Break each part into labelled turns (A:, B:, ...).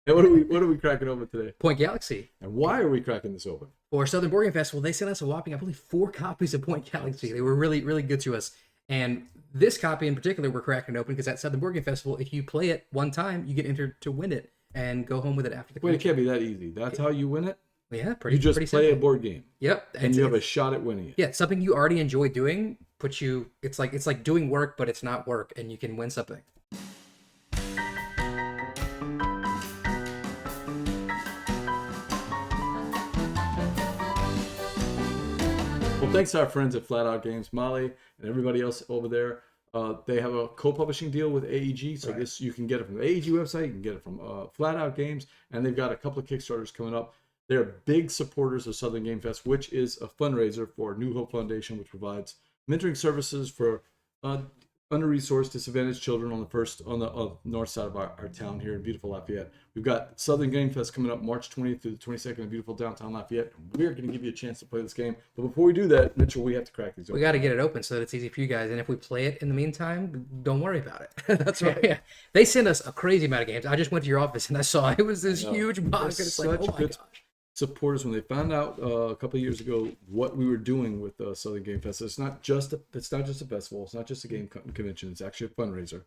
A: And what are we cracking open today?
B: Point Galaxy.
A: And why are we cracking this open?
B: For Southern Board Game Festival, they sent us a whopping, I believe, 4 copies of Point Galaxy. They were really, really good to us. And this copy in particular, we're cracking open because at Southern Board Game Festival, if you play it one time, you get entered to win it and go home with it after the
A: Wait, it can't be that easy. That's how you win it?
B: Yeah, pretty.
A: You just
B: pretty
A: play
B: simple.
A: a board game.
B: Yep,
A: And you have a shot at winning it.
B: Yeah, something you already enjoy doing puts you. It's like doing work, but it's not work, and you can win something.
A: Well, thanks to our friends at Flatout Games, Molly, and everybody else over there. They have a co-publishing deal with AEG, so this you can get it from the AEG website, you can get it from Flatout Games, and they've got a couple of Kickstarters coming up. They're big supporters of Southern Game Fest, which is a fundraiser for New Hope Foundation, which provides mentoring services for under-resourced, disadvantaged children on the north side of our town here in beautiful Lafayette. We've got Southern Game Fest coming up March 20th through the 22nd in beautiful downtown Lafayette. We're going to give you a chance to play this game. But before we do that, Mitchell, we have to crack these open.
B: We got to get it open so that it's easy for you guys. And if we play it in the meantime, don't worry about it.
A: That's right.
B: Yeah. They sent us a crazy amount of games. I just went to your office and I saw it was this huge box. And it's like, oh my gosh.
A: Supporters when they found out a couple of years ago what we were doing with Southern Game Fest. It's not just a festival. It's not just a game convention. It's actually a fundraiser.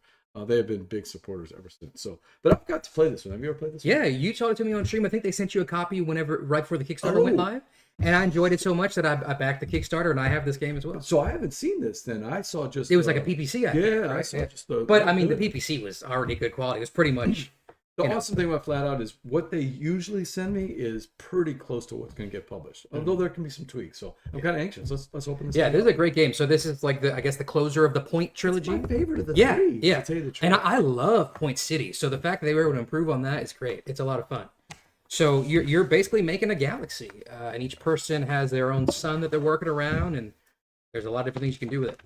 A: They have been big supporters ever since. So, but I've got to play this one. Have you ever played this one?
B: Yeah, you told it to me on stream. I think they sent you a copy right before the Kickstarter went live, and I enjoyed it so much that I backed the Kickstarter, and I have this game as well.
A: So I haven't seen this. Then I saw just
B: it was like a PPC. I think, right?
A: I saw just
B: but I mean, the PPC was already good quality. It was pretty much.
A: The awesome thing about Flatout is what they usually send me is pretty close to what's going to get published. Although there can be some tweaks. So I'm kind of anxious. Let's open this.
B: Yeah, this is a great game. So this is like the closer of the Point trilogy.
A: It's my favorite of the
B: three. Yeah,
A: to tell you the truth.
B: And I love Point City. So the fact that they were able to improve on that is great. It's a lot of fun. So you're basically making a galaxy, and each person has their own sun that they're working around, and there's a lot of different things you can do with it.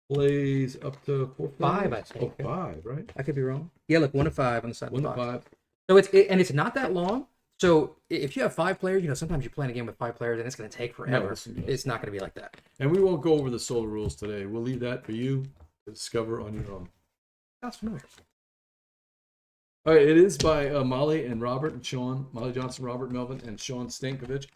A: Plays up to 4
B: 5, I think.
A: Oh, 5, right?
B: I could be wrong. Yeah, look, 1 to 5 on the side.
A: 1 to 5.
B: So it's not that long. So if you have 5 players, sometimes you're playing a game with 5 players and it's going to take forever. It's not going to be like that.
A: And we won't go over the solo rules today. We'll leave that for you to discover on your own.
B: That's familiar.
A: All right, it is by Molly and Robert and Sean. Molly Johnson, Robert Melvin, and Sean Stankovich.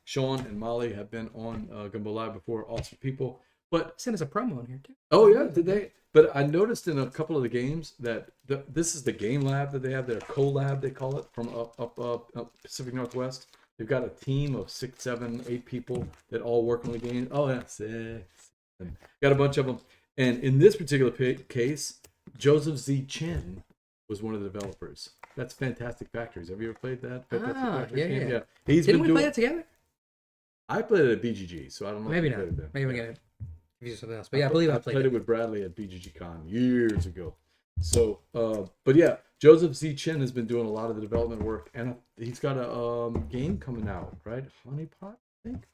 A: Sean and Molly have been on Gumbo Live before. Awesome people. But
B: send us a promo in here too.
A: Oh yeah, did they? But I noticed in a couple of the games that this is the game lab that they have. Their co-lab, they call it, from up Pacific Northwest. They've got a team of 6, 7, 8 people that all work on the game. Oh, that's 6. Got a bunch of them. And in this particular case, Joseph Z. Chin was one of the developers. That's Fantastic Factories. Have you ever played that?
B: Yeah.
A: Didn't
B: we play it together?
A: I played it at BGG, so I don't know.
B: Maybe not. Maybe we get it. Something else. But yeah, I believe I played
A: it with Bradley at BGG Con years ago. So, but yeah, Joseph Z. Chin has been doing a lot of the development work, and he's got a game coming out, right? Honeypot, I think.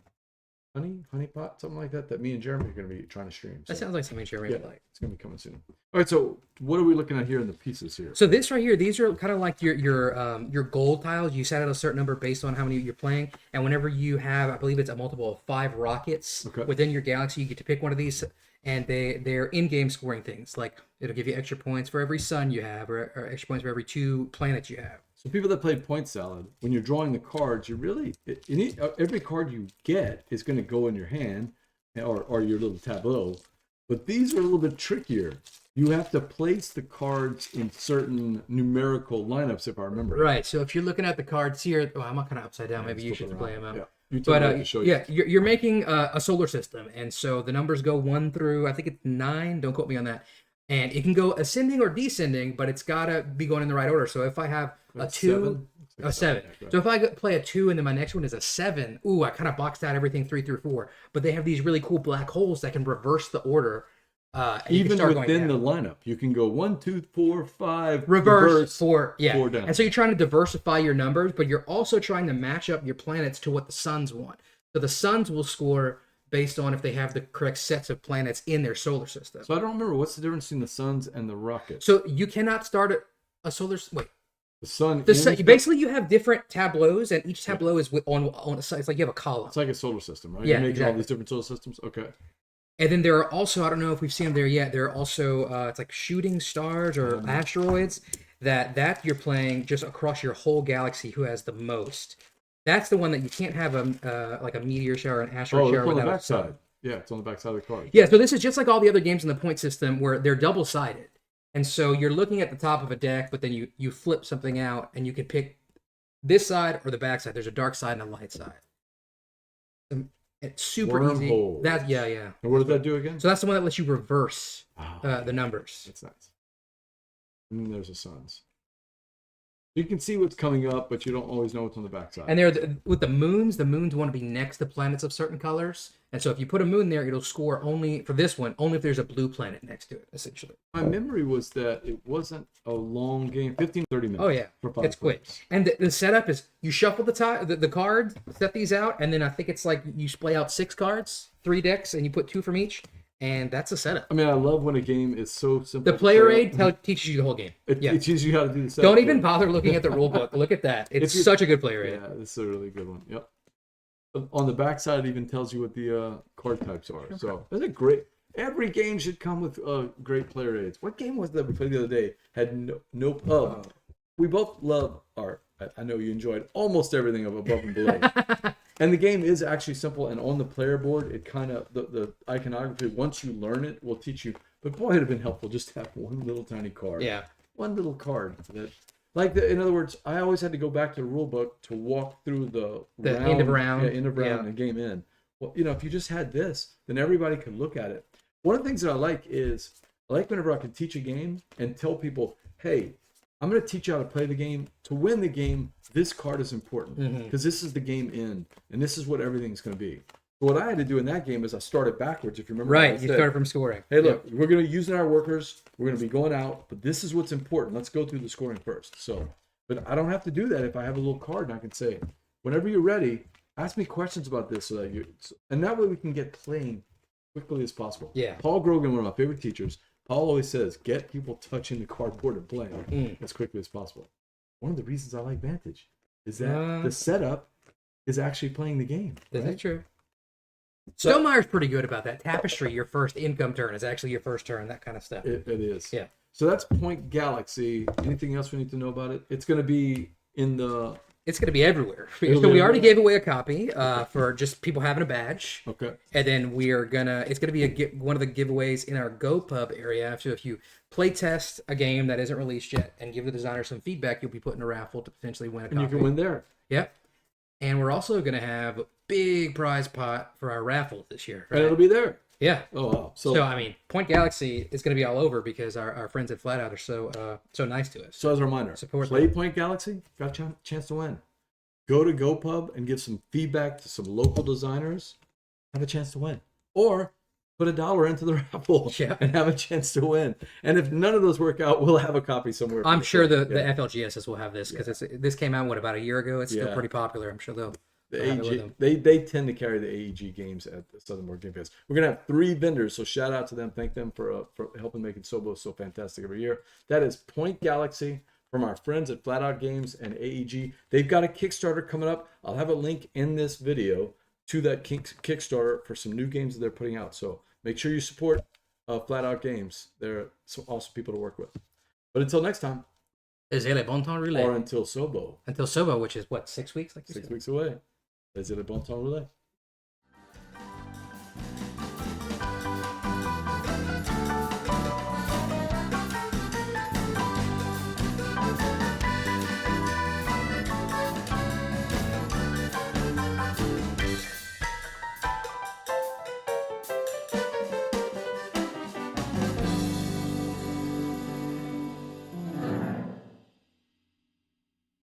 A: Honeypot, something like that. That me and Jeremy are going to be trying to stream. So.
B: That sounds like something Jeremy would like.
A: It's going to be coming soon. All right, so what are we looking at here in the pieces here?
B: So this right here, these are kind of like your gold tiles. You set out a certain number based on how many you're playing, and whenever you have, I believe it's a multiple of 5 rockets within your galaxy, you get to pick one of these, and they're in-game scoring things. Like it'll give you extra points for every sun you have, or extra points for every 2 planets you have.
A: So people that play point salad, when you're drawing the cards, every card you get is going to go in your hand or your little tableau. But these are a little bit trickier. You have to place the cards in certain numerical lineups, if I remember.
B: Right. So if you're looking at the cards here, I'm not kind of upside down. Maybe you should play them out.
A: Yeah.
B: You're making a solar system, and so the numbers go 1 through, I think it's 9. Don't quote me on that. And it can go ascending or descending, but it's got to be going in the right order. So if I have a 2, a 7. So if I play a 2 and then my next one is a 7, I kind of boxed out everything 3 through 4. But they have these really cool black holes that can reverse the order.
A: Even within the lineup, you can go 1, 2, 4, 5,
B: reverse 4
A: down.
B: And so you're trying to diversify your numbers, but you're also trying to match up your planets to what the suns want. So the suns will score based on if they have the correct sets of planets in their solar system.
A: So I don't remember what's the difference between the suns and the rockets.
B: So you cannot start a solar. Wait.
A: The sun.
B: Basically, you have different tableaus, and each tableau is on a side. It's like you have a column.
A: It's like a solar system, right?
B: Yeah,
A: You're making
B: exactly.
A: all these different solar systems. Okay.
B: And then there are also, I don't know if we've seen them there yet. There are also it's like shooting stars or asteroids, that you're playing just across your whole galaxy. Who has the most? That's the one that you can't have like a meteor shower, an asteroid
A: Oh,
B: shower
A: it's on the
B: without.
A: backside. Yeah, it's on the backside of the card.
B: Yeah, so this is just like all the other games in the point system where they're double-sided. And so you're looking at the top of a deck, but then you flip something out and you can pick this side or the back side. There's a dark side and a light side. It's super easy.
A: Wormholes.
B: Yeah.
A: And what does that do again?
B: So that's the one that lets you reverse the numbers.
A: That's nice. And then there's the suns. You can see what's coming up, but you don't always know what's on the backside.
B: And with the moons want to be next to planets of certain colors. And so if you put a moon there, it'll score only for this one, only if there's a blue planet next to it, essentially.
A: My memory was that it wasn't a long game, 15, 30 minutes.
B: Oh, yeah.
A: For 5
B: It's quick.
A: players.
B: And the setup is you shuffle the cards, set these out, and then I think it's like you play out 6 cards, 3 decks, and you put 2 from each. And that's a setup.
A: I mean, I love when a game is so simple.
B: The player aid teaches you the whole game.
A: It teaches you how to do the setup.
B: Don't even bother looking at the rule book. Look at that. It's such a good player aid.
A: Yeah, this is a really good one. Yep. On the backside, it even tells you what the card types are. So that's a great. Every game should come with great player aids. What game was that we played the other day? Had no. We both love art. I know you enjoyed almost everything of Above and Below. And the game is actually simple, and on the player board, it kind of, the iconography, once you learn it, will teach you. But boy, it'd have been helpful just to have one little tiny card.
B: Yeah.
A: One little card. In other words, I always had to go back to the rule book to walk through the round,
B: end of round.
A: Yeah, end of round and game in. Well, if you just had this, then everybody could look at it. One of the things that I like is, whenever I can teach a game and tell people, hey, I'm going to teach you how to play the game. To win the game, this card is important because this is the game end, and this is what everything's going to be. So what I had to do in that game is I started backwards, if you remember.
B: Right, you started from scoring.
A: Hey, look, we're going to use our workers. We're going to be going out, but this is what's important. Let's go through the scoring first. So, but I don't have to do that if I have a little card and I can say, whenever you're ready, ask me questions about this, and that way we can get playing quickly as possible.
B: Yeah.
A: Paul Grogan, one of my favorite teachers, Paul always says, get people touching the cardboard and playing as quickly as possible. One of the reasons I like Vantage is that the setup is actually playing the game.
B: Is
A: right?
B: that true? Stonemeyer's pretty good about that. Tapestry, your first income turn is actually your first turn, that kind of stuff.
A: It is.
B: Yeah.
A: So that's Point Galaxy. Anything else we need to know about it? It's going to be in the...
B: It's going to be everywhere.
A: It'll
B: So
A: be
B: we already
A: everywhere.
B: gave away a copy for just people having a badge.
A: Okay.
B: And then it's going to be one of the giveaways in our GoPub area. So if you play test a game that isn't released yet and give the designer some feedback, you'll be put in a raffle to potentially win a copy.
A: And you can win there.
B: Yep. And we're also going to have a big prize pot for our raffle this year. Right?
A: And it'll be there.
B: Yeah.
A: Oh, wow.
B: So I mean, Point Galaxy is going to be all over because our friends at Flatout are so nice to us.
A: So as a reminder,
B: Support
A: play
B: them.
A: Point Galaxy, got a chance to win. Go to GoPub and give some feedback to some local designers, have a chance to win. Or put $1 into the raffle and have a chance to win. And if none of those work out, we'll have a copy somewhere.
B: I'm sure the FLGSs will have this because this came out about a year ago. It's still
A: Yeah.
B: pretty popular. I'm sure they'll
A: The
B: have it with
A: AEG,
B: them.
A: they tend to carry the AEG games at the Southern Board Game Fest. We're gonna have 3 vendors, so shout out to them. Thank them for helping making SoBo so fantastic every year. That is Point Galaxy from our friends at Flatout Games and AEG. They've got a Kickstarter coming up. I'll have a link in this video to that Kickstarter for some new games that they're putting out. So make sure you support Flatout Games. They're some awesome people to work with. But until next time,
B: Is it a bon temps relay?
A: or until SoBo,
B: Until SoBo, which is what, 6 weeks? Like you
A: 6
B: said?
A: weeks away. Is it a bon temps relay?